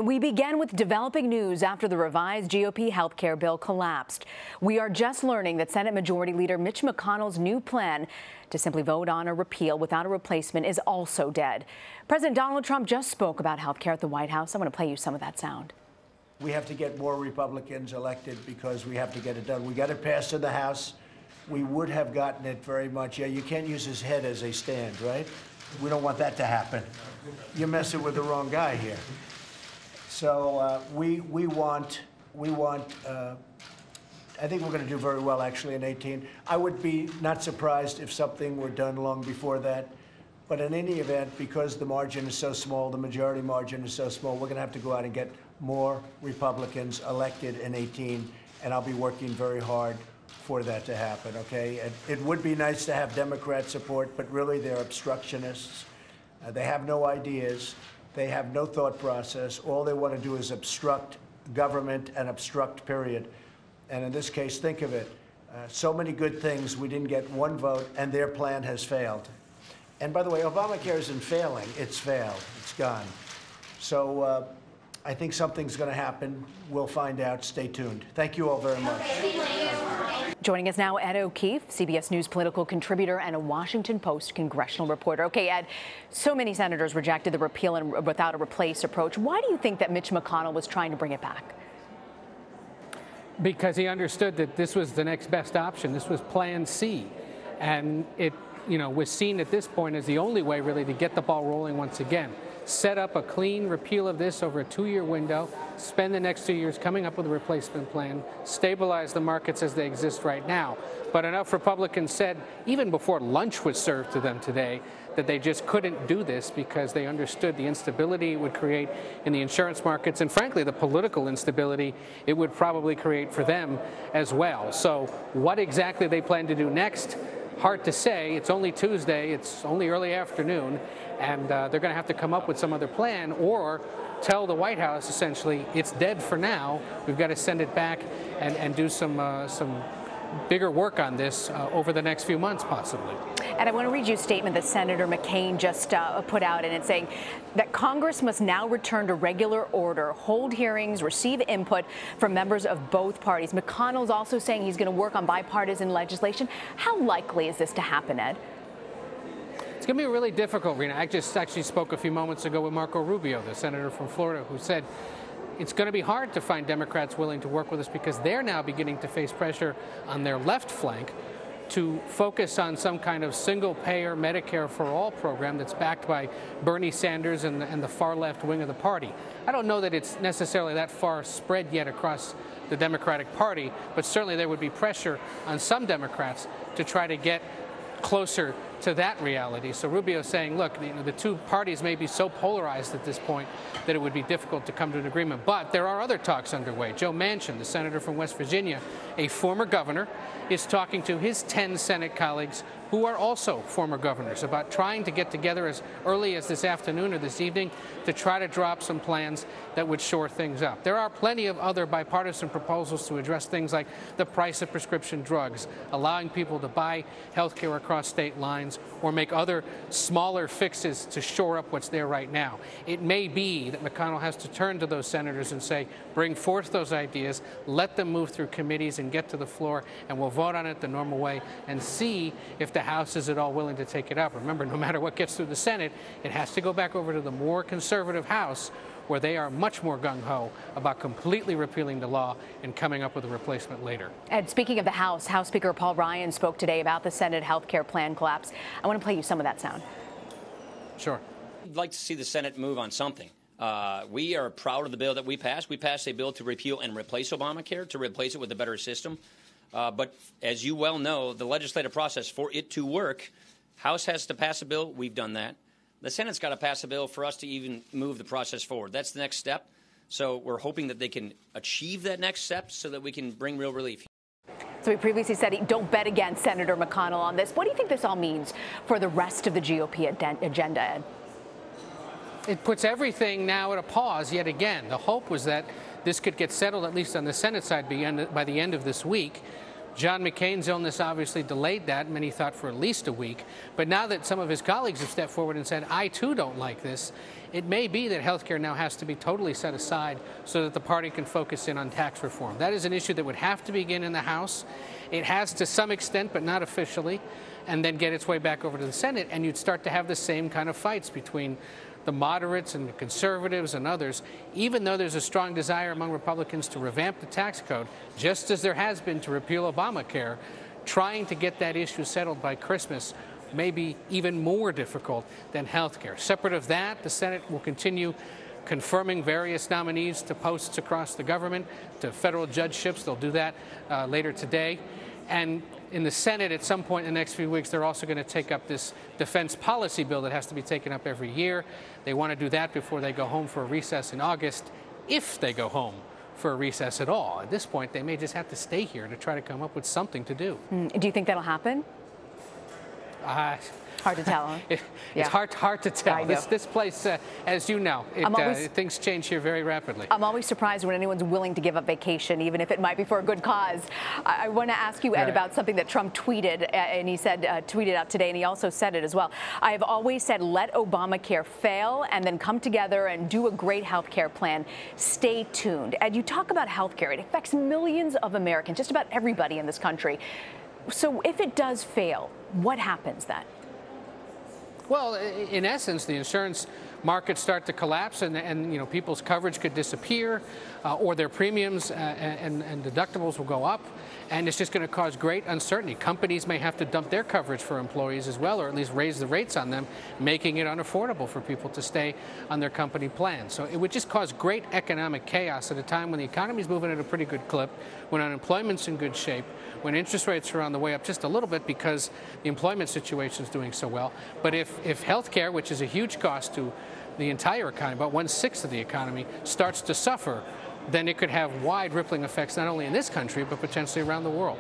We begin with developing news after the revised GOP health care bill collapsed. We are just learning that Senate Majority Leader Mitch McConnell's new plan to simply vote on a repeal without a replacement is also dead. President Donald Trump just spoke about health care at the White House. I want to play you some of that sound. We have to get more Republicans elected because we have to get it done. We got it passed in the House. We would have gotten it very much. Yeah, you can't use his head as a stand, right? We don't want that to happen. You're messing with the wrong guy here. So we want. I think we're going to do very well, actually, in 18. I would be not surprised if something were done long before that. But in any event, because the margin is so small, the majority margin is so small, we're going to have to go out and get more Republicans elected in 18, and I'll be working very hard for that to happen, okay? And it would be nice to have Democrat support, but really they're obstructionists. They have no ideas. They have no thought process. All they want to do is obstruct government and obstruct, period. And in this case, think of it. So many good things, we didn't get one vote, and their plan has failed. And by the way, Obamacare isn't failing. It's failed. It's gone. So I think something's going to happen. We'll find out. Stay tuned. Thank you all very much. Joining us now, Ed O'Keefe, CBS News political contributor and a Washington Post congressional reporter. Okay, Ed, so many senators rejected the repeal and without a replace approach. Why do you think that Mitch McConnell was trying to bring it back? Because he understood that this was the next best option. This was Plan C. And it, was seen at this point as the only way, really, to get the ball rolling once again. Set up a clean repeal of this over a 2-year window, spend the next 2 years coming up with a replacement plan, stabilize the markets as they exist right now. But enough Republicans said, even before lunch was served to them today, that they just couldn't do this because they understood the instability it would create in the insurance markets and, frankly, the political instability it would probably create for them as well. So what exactly they plan to do next? Hard to say. It's only Tuesday. It's only early afternoon. And they're going to have to come up with some other plan or tell the White House, essentially, it's dead for now. We've got to send it back and do some bigger work on this over the next few months, possibly. And I want to read you a statement that Senator McCain just put out, and it's saying that Congress must now return to regular order, hold hearings, receive input from members of both parties. McConnell's also saying he's going to work on bipartisan legislation. How likely is this to happen, Ed? It's going to be really difficult, Rena. I just actually spoke a few moments ago with Marco Rubio, the senator from Florida, who said it's going to be hard to find Democrats willing to work with us because they're now beginning to face pressure on their left flank to focus on some kind of single-payer Medicare for all program that's backed by Bernie Sanders and the far-left wing of the party. I don't know that it's necessarily that far spread yet across the Democratic Party, but certainly there would be pressure on some Democrats to try to get closer to that reality. So Rubio's saying, look, the two parties may be so polarized at this point that it would be difficult to come to an agreement. But there are other talks underway. Joe Manchin, the senator from West Virginia, a former governor, is talking to his 10 Senate colleagues who are also former governors about trying to get together as early as this afternoon or this evening to try to drop some plans that would shore things up. There are plenty of other bipartisan proposals to address things like the price of prescription drugs, allowing people to buy health care across state lines, or make other smaller fixes to shore up what's there right now. It may be that McConnell has to turn to those senators and say, bring forth those ideas, let them move through committees and get to the floor, and we'll vote on it the normal way and see if the House is at all willing to take it up. Remember, no matter what gets through the Senate, it has to go back over to the more conservative House, where they are much more gung-ho about completely repealing the law and coming up with a replacement later. And speaking of the House, House Speaker Paul Ryan spoke today about the Senate health care plan collapse. I want to play you some of that sound. Sure. I'd like to see the Senate move on something. We are proud of the bill that we passed. We passed a bill to repeal and replace Obamacare, to replace it with a better system. But as you well know, the legislative process, for it to work, House has to pass a bill. We've done that. The Senate's got to pass a bill for us to even move the process forward. That's the next step. So we're hoping that they can achieve that next step so that we can bring real relief. So he previously said don't bet against Senator McConnell on this. What do you think this all means for the rest of the GOP agenda, Ed? It puts everything now at a pause yet again. The hope was that this could get settled, at least on the Senate side, by the end of this week. John McCain's illness obviously delayed that. Many thought for at least a week. But now that some of his colleagues have stepped forward and said, I too don't like this, it may be that health care now has to be totally set aside so that the party can focus in on tax reform. That is an issue that would have to begin in the House. It has to some extent, but not officially, and then get its way back over to the Senate. And you'd start to have the same kind of fights between the moderates and the conservatives and others, even though there's a strong desire among Republicans to revamp the tax code, just as there has been to repeal Obamacare. Trying to get that issue settled by Christmas may be even more difficult than health care. Separate of that, the Senate will continue confirming various nominees to posts across the government, to federal judgeships. They'll do that later today. And in the Senate, at some point in the next few weeks, they're also going to take up this defense policy bill that has to be taken up every year. They want to do that before they go home for a recess in August, if they go home for a recess at all. At this point, they may just have to stay here to try to come up with something to do. Do you think that'll happen? Hard to tell, huh? It's hard to tell. This place, as you know, things change here very rapidly. I'm always surprised when anyone's willing to give up vacation, even if it might be for a good cause. I want to ask you, Ed, about something that Trump tweeted, and he said, tweeted out today, and he also said it as well. I have always said, let Obamacare fail and then come together and do a great health care plan. Stay tuned. Ed, you talk about health care. It affects millions of Americans, just about everybody in this country. So if it does fail, what happens then? Well, in essence, the insurance markets start to collapse, and you know, people's coverage could disappear, or their premiums and deductibles will go up, and it's just going to cause great uncertainty. Companies may have to dump their coverage for employees as well, or at least raise the rates on them, making it unaffordable for people to stay on their company plans. So it would just cause great economic chaos at a time when the economy is moving at a pretty good clip, when unemployment's in good shape, when interest rates are on the way up just a little bit because the employment situation is doing so well. But if health care, which is a huge cost to the entire economy, about 1/6 of the economy, starts to suffer, then it could have wide rippling effects not only in this country, but potentially around the world.